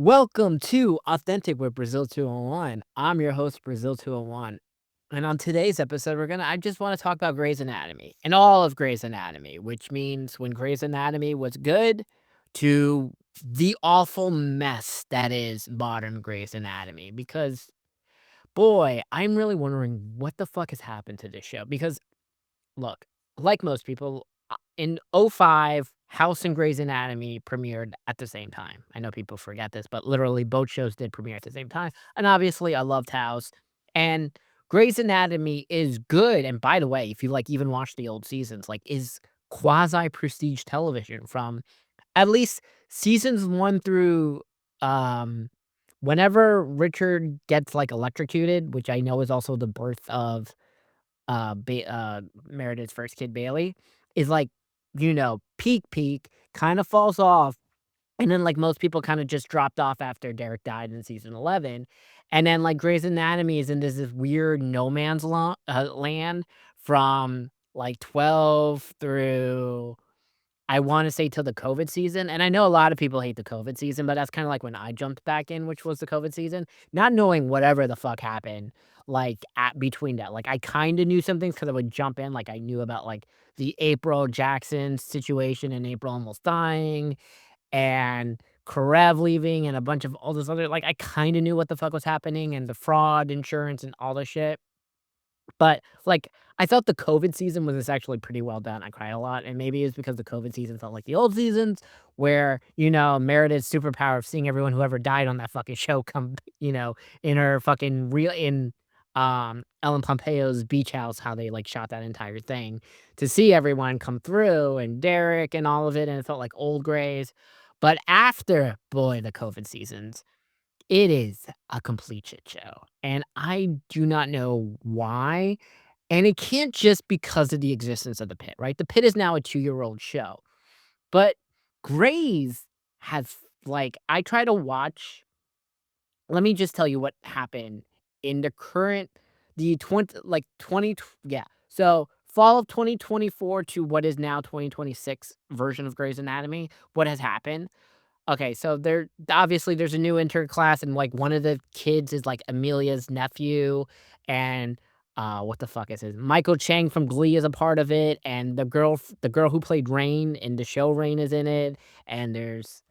Welcome to Authentic with Brazil 201. I'm your host, Brazil 201. And on today's episode, I just want to talk about Grey's Anatomy and all of Grey's Anatomy, which means when Grey's Anatomy was good to the awful mess that is modern Grey's Anatomy. Because, boy, I'm really wondering what the fuck has happened to this show. Because look, like most people, in '05, House and Grey's Anatomy premiered at the same time. I know people forget this, but literally both shows did premiere at the same time, and obviously I loved House, and Grey's Anatomy is good, and by the way, if you, even watch the old seasons, is quasi prestige television from at least seasons 1 through, um, whenever Richard gets, electrocuted, which I know is also the birth of Meredith's first kid, Bailey, is peak, kinda falls off, and then, most people kinda just dropped off after Derek died in season 11, and then, Grey's Anatomy is in this weird no man's land from, 12 through I wanna say till the COVID season, and I know a lot of people hate the COVID season, but that's kinda like when I jumped back in, which was the COVID season, not knowing whatever the fuck happened, at between that. I kinda knew some things because I would jump in, I knew about, the April Jackson situation and April almost dying, and Karev leaving, and a bunch of all this other I kinda knew what the fuck was happening, and the fraud insurance and all the shit. But, I thought the COVID season was actually pretty well done. I cried a lot, and maybe it's because the COVID season felt like the old seasons where, Meredith's superpower of seeing everyone who ever died on that fucking show come, in her fucking Ellen Pompeo's beach house, how they, shot that entire thing, to see everyone come through, and Derek and all of it, and it felt like old Grays. But after, boy, the COVID seasons, it is a complete shit show, and I do not know why, and it can't just because of the existence of the Pit, right? The Pit is now a two-year-old show, but Grey's has I try to watch let me just tell you what happened in the current the 20 yeah, so fall of 2024 to what is now 2026 version of Grey's Anatomy, what has happened. Okay, so there's a new intern class, and, one of the kids is, Amelia's nephew, and, what the fuck is his Michael Chang from Glee is a part of it, and the girl who played Rain in the show Rain is in it, and there's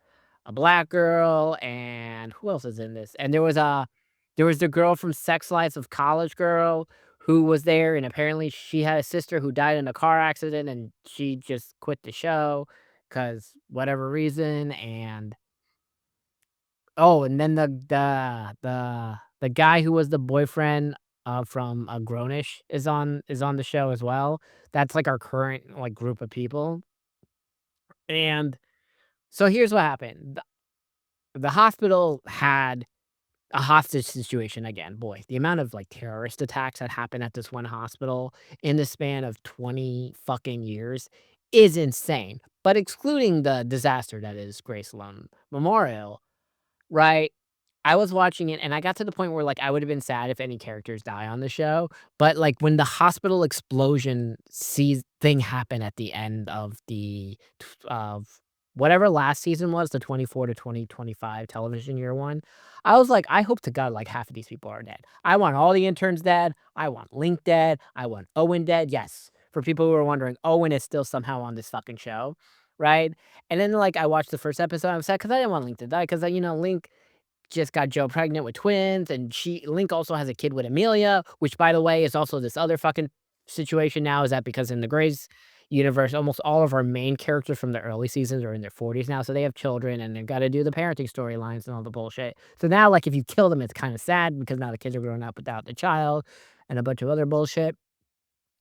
a black girl, and who else is in this? And there was the girl from Sex Lives of College Girl who was there, and apparently she had a sister who died in a car accident, and she just quit the show because whatever reason, and oh, and then the guy who was the boyfriend, from, Grownish is on the show as well. That's, our current, group of people, and so here's what happened. The hospital had a hostage situation again. Boy, the amount of, terrorist attacks that happened at this one hospital in the span of 20 fucking years is insane, but excluding the disaster that is Grace Sloan Memorial, right? I was watching it, and I got to the point where, I would've been sad if any characters die on the show, but, when the hospital explosion thing happened at the end of of whatever last season was, the 24 to 2025 television year one, I was like, "I hope to God, half of these people are dead. I want all the interns dead, I want Link dead, I want Owen dead." Yes, for people who are wondering, Owen is still somehow on this fucking show, right? And then, I watched the first episode, I'm sad because I didn't want Link to die, because Link just got Joe pregnant with twins, and Link also has a kid with Amelia, which, by the way, is also this other fucking situation now, is that because in the Grey's universe, almost all of our main characters from the early seasons are in their 40s now, so they have children, and they've gotta do the parenting storylines and all the bullshit. So now, if you kill them, it's kinda sad because now the kids are growing up without the child and a bunch of other bullshit.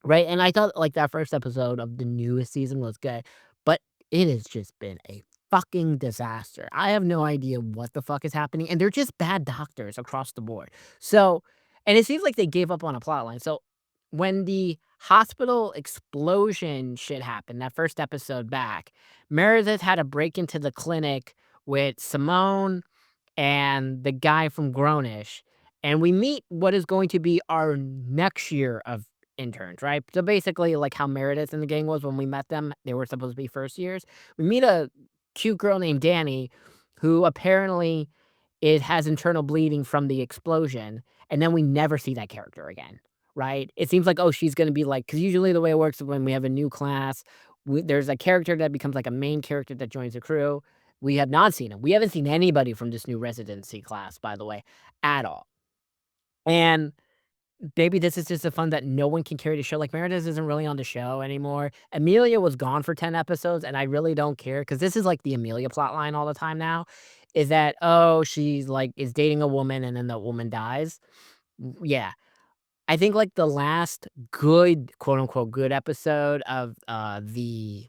Right, and I thought, that first episode of the newest season was good, but it has just been a fucking disaster. I have no idea what the fuck is happening, and they're just bad doctors across the board. So and it seems like they gave up on a plot line. So when the hospital explosion shit happened, that first episode back, Meredith had to break into the clinic with Simone and the guy from Grownish, and we meet what is going to be our next year of interns, right? So basically, how Meredith and the gang was when we met them, they were supposed to be first years. We meet a cute girl named Danny, who apparently it has internal bleeding from the explosion, and then we never see that character again, right? It seems like, oh, she's gonna be like, because usually the way it works is when we have a new class, there's a character that becomes like a main character that joins the crew. We have not seen him. We haven't seen anybody from this new residency class, by the way, at all. And maybe this is just the fun that no one can carry the show. Like Meredith isn't really on the show anymore. Amelia was gone for 10 episodes, and I really don't care because this is like the Amelia plot line all the time now. Is that, oh, she's like is dating a woman and then the woman dies. Yeah. I think like the last good, quote unquote, good episode of the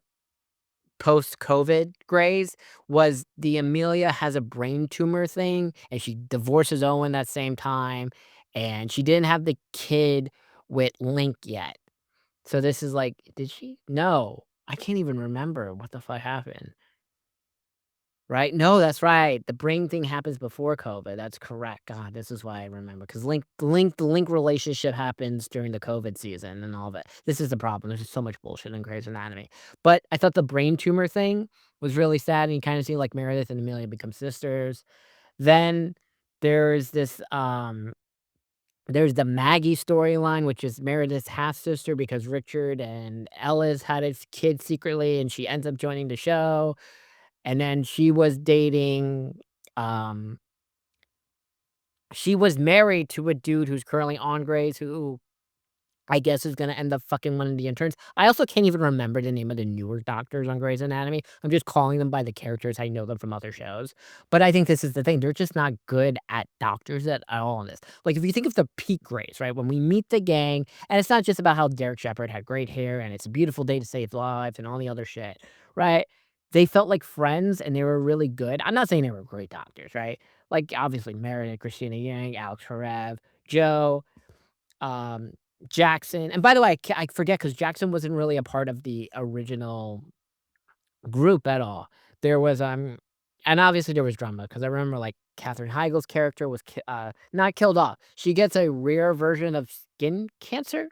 post-COVID Grays was the Amelia has a brain tumor thing, and she divorces Owen that same time, and she didn't have the kid with Link yet. So this is like did she? No. I can't even remember what the fuck happened. Right? No, that's right. The brain thing happens before COVID. That's correct. God, this is why I remember because the Link relationship happens during the COVID season and all that. This is the problem. There's just so much bullshit in Grey's Anatomy. But I thought the brain tumor thing was really sad, and you kind of see like Meredith and Amelia become sisters. Then there's there's the Maggie storyline, which is Meredith's half sister because Richard and Ellis had a kid secretly, and she ends up joining the show. And then um she was married to a dude who's currently on Grey's who I guess is gonna end up fucking one of the interns. I also can't even remember the name of the newer doctors on Grey's Anatomy. I'm just calling them by the characters I know them from other shows. But I think this is the thing, they're just not good at doctors at all in this. Like, if you think of the peak Greys, right? When we meet the gang, and it's not just about how Derek Shepherd had great hair and it's a beautiful day to save lives and all the other shit, right? They felt like friends and they were really good. I'm not saying they were great doctors, right? Like, obviously, Meredith, Christina Yang, Alex Karev, Joe, um, Jackson, and by the way, I forget because Jackson wasn't really a part of the original group at all. There was, and obviously there was drama because I remember, like, Katherine Heigl's character was not killed off. She gets a rare version of skin cancer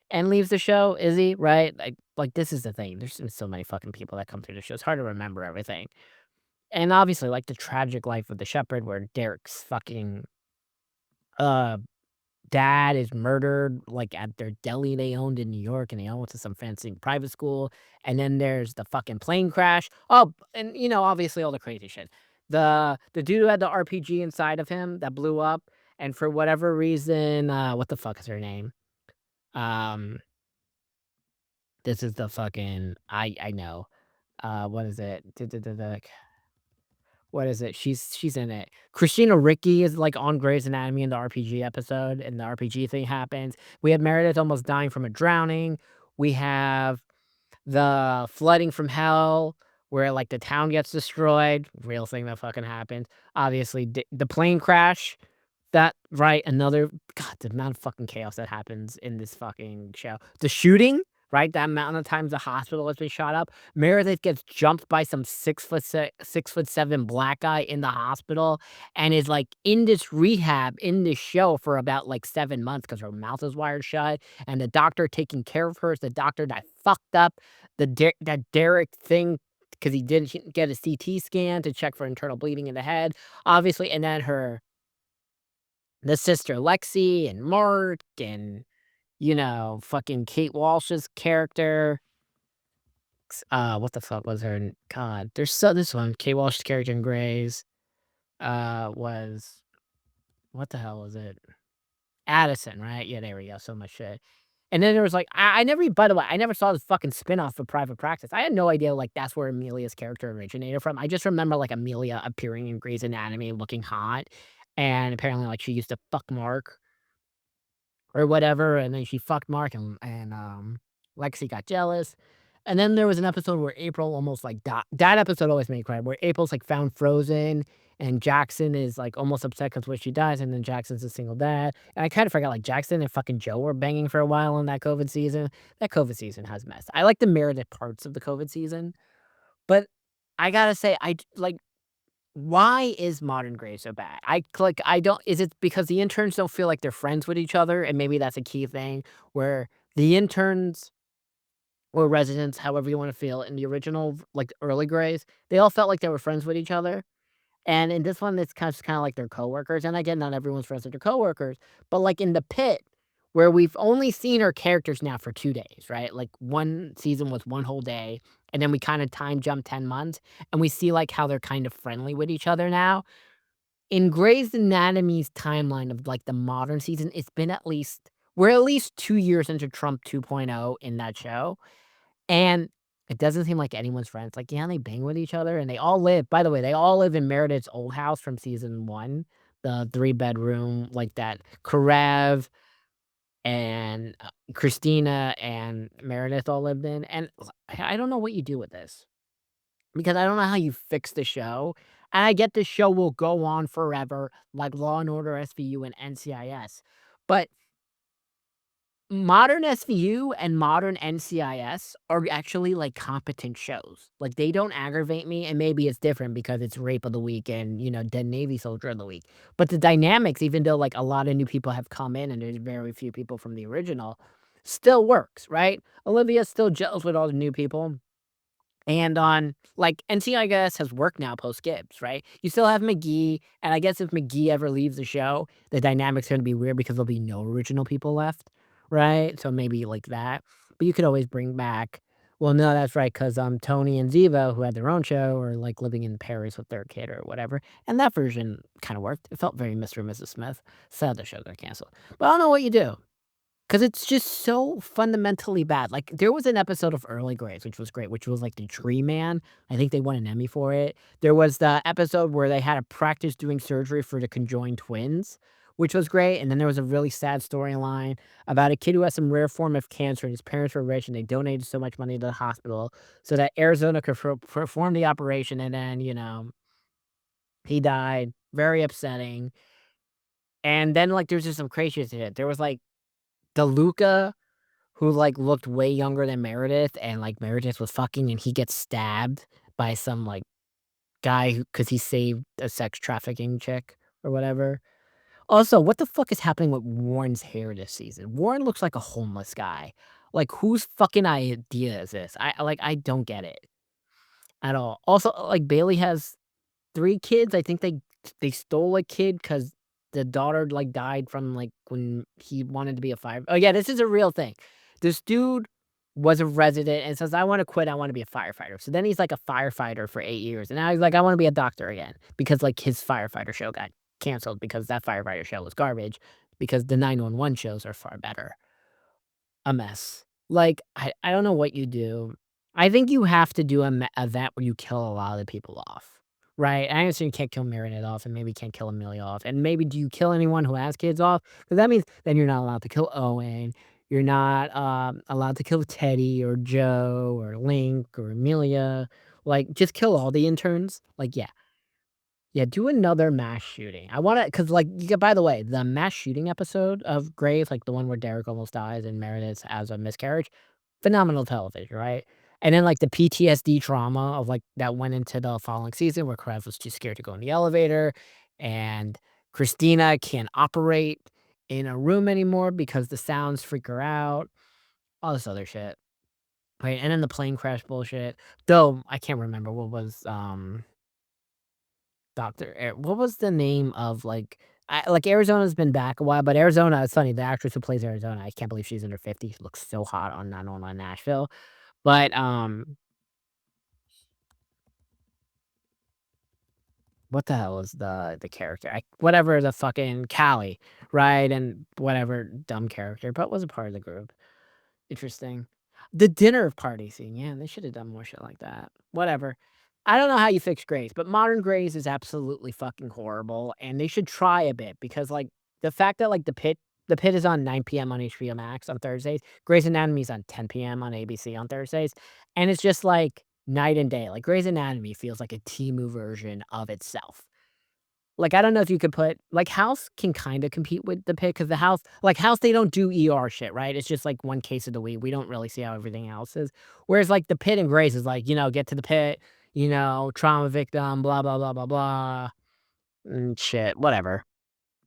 and leaves the show, Izzy, right? Like, this is the thing, there's been so many fucking people that come through the show, it's hard to remember everything. And obviously, like, the tragic life of the shepherd where Derek's fucking, uh dad is murdered, like, at their deli they owned in New York, and they all went to some fancy private school, and then there's the fucking plane crash. Oh, and, obviously all the crazy shit. The dude who had the RPG inside of him that blew up, and for whatever reason, what the fuck is her name? Um, this is the fucking I know. What is it? What is it? She's in it. Christina Ricci is, like, on Grey's Anatomy in the RPG episode, and the RPG thing happens. We have Meredith almost dying from a drowning. We have the flooding from hell where, like, the town gets destroyed, real thing that fucking happened. Obviously, the plane crash, that right, another God, the amount of fucking chaos that happens in this fucking show. The shooting, right, that amount of times the hospital has been shot up. Meredith gets jumped by some 6'7" black guy in the hospital and is, like, in this rehab in this show for about, like, 7 months because her mouth is wired shut, and the doctor taking care of her is the doctor that fucked up that Derek thing because he didn't get a CT scan to check for internal bleeding in the head, obviously, and then the sister Lexi and Mark and, fucking Kate Walsh's character. What the fuck was her God, there's this one, Kate Walsh's character in Grey's, was what the hell was it? Addison, right? Yeah, there we go, so much shit. And then there was, like I never by the way, I never saw this fucking spinoff of Private Practice. I had no idea, like, that's where Amelia's character originated from. I just remember, like, Amelia appearing in Grey's Anatomy looking hot, and apparently, like, she used to fuck Mark or whatever, and then she fucked Mark and Lexi got jealous. And then there was an episode where April almost, like, that episode always made me cry, where April's, like, found frozen, and Jackson is, like, almost upset because when she dies, and then Jackson's a single dad. And I kinda forgot, like, Jackson and fucking Joe were banging for a while in that COVID season. That COVID season has messed. I like the Meredith parts of the COVID season, but I gotta say, like, why is modern Grey so bad? I don't is it because the interns don't feel like they're friends with each other, and maybe that's a key thing where the interns or residents, however you wanna feel, in the original, like, early Greys, they all felt like they were friends with each other, And in this one, it's kinda like their coworkers, and again, not everyone's friends with their coworkers, but, like, in the Pit, where we've only seen our characters now for 2 days, right? Like, 1 season was 1 whole day, and then we kinda time jump 10 months, and we see, like, how they're kind of friendly with each other now. In Grey's Anatomy's timeline of, like, the modern season, it's been at least we're at least 2 years into Trump 2.0 in that show, and it doesn't seem like anyone's friends. Like, yeah, they bang with each other, and they all live by the way, they all live in Meredith's old house from season 1, the three-bedroom, like, that Karev and, Christina and Meredith all lived in, and I don't know what you do with this, because I don't know how you fix the show, and I get the show will go on forever like Law& and Order SVU and NCIS, but modern SVU and modern NCIS are actually, like, competent shows. Like, they don't aggravate me, and maybe it's different because it's Rape of the Week and, Dead Navy Soldier of the Week. But the dynamics, even though, like, a lot of new people have come in and there's very few people from the original, still works, right? Olivia still gels with all the new people. And on like, NCIS has worked now post Gibbs, right? You still have McGee, and I guess if McGee ever leaves the show, the dynamic's gonna be weird because there'll be no original people left, right? So maybe like that. But you could always bring back well, no, that's right, 'cause, Tony and Ziva, who had their own show, are, like, living in Paris with their kid or whatever, and that version kinda worked. It felt very Mr. and Mrs. Smith. Sad the show got canceled. But I don't know what you do. 'Cause it's just so fundamentally bad, like, there was an episode of Early Grades, which was great, which was, like, the Tree Man, I think they won an Emmy for it. There was the episode where they had to practice doing surgery for the conjoined twins, which was great, and then there was a really sad storyline about a kid who has some rare form of cancer, and his parents were rich, and they donated so much money to the hospital so that Arizona could perform the operation, and then, he died, very upsetting, and then, like, there's just some crazy shit. There was, like, DeLuca who, like, looked way younger than Meredith, and, like, Meredith was fucking, and he gets stabbed by some, like, guy who because he saved a sex trafficking chick or whatever. Also, what the fuck is happening with Warren's hair this season? Warren looks like a homeless guy. Like, whose fucking idea is this? I don't get it at all. Also, like, Bailey has 3 kids. I think they stole a kid because the daughter, like, died from, like, when he wanted to be a fire oh, yeah, this is a real thing. This dude was a resident and says, "I wanna quit, I wanna be a firefighter." So then he's, like, a firefighter for 8 years, and now he's like, "I wanna be a doctor again," because, like, his firefighter show got canceled because that firefighter show was garbage, because the 911 shows are far better. A mess. Like, I don't know what you do. I think you have to do a event where you kill a lot of the people off, right? I understand you can't kill Marinette off and maybe you can't kill Amelia off, and maybe do you kill anyone who has kids off? Because that means then you're not allowed to kill Owen, you're not, allowed to kill Teddy or Joe or Link or Amelia, like, just kill all the interns. Like, yeah. Yeah, do another mass shooting. I wanna, cause like, yeah, by the way, the mass shooting episode of Grave, like, the one where Derek almost dies and Meredith has a miscarriage, phenomenal television, right? And then, like, the PTSD trauma of, like, that went into the following season where Karev was too scared to go in the elevator, and Christina can't operate in a room anymore because the sounds freak her out, all this other shit, right? And then the plane crash bullshit, though I can't remember what was, Doctor Ar what was the name of, like, Arizona's been back a while, but Arizona it's funny, the actress who plays Arizona, I can't believe she's in her 50s, she looks so hot on not on Nashville, but, what the hell is the character? I whatever the fucking Callie, right? And whatever dumb character, but was a part of the group. Interesting. The dinner party scene, yeah, they should have done more shit like that. Whatever. I don't know how you fix Grace, but modern Grace is absolutely fucking horrible, and they should try a bit because, like, the fact that, like, The Pit is on 9 PM on HBO Max on Thursdays, Grey's Anatomy is on 10 PM on ABC on Thursdays, and it's just, like, night and day. Like, Grey's Anatomy feels like a Temu version of itself. Like, I don't know if you could put like, House can kinda compete with The Pit because House, they don't do ER shit, right? It's just, like, 1 case of the week. We don't really see how everything else is. Whereas, like, The Pit and Grace is like, get to the pit, trauma victim, blah, blah, blah, blah, blah, shit, whatever.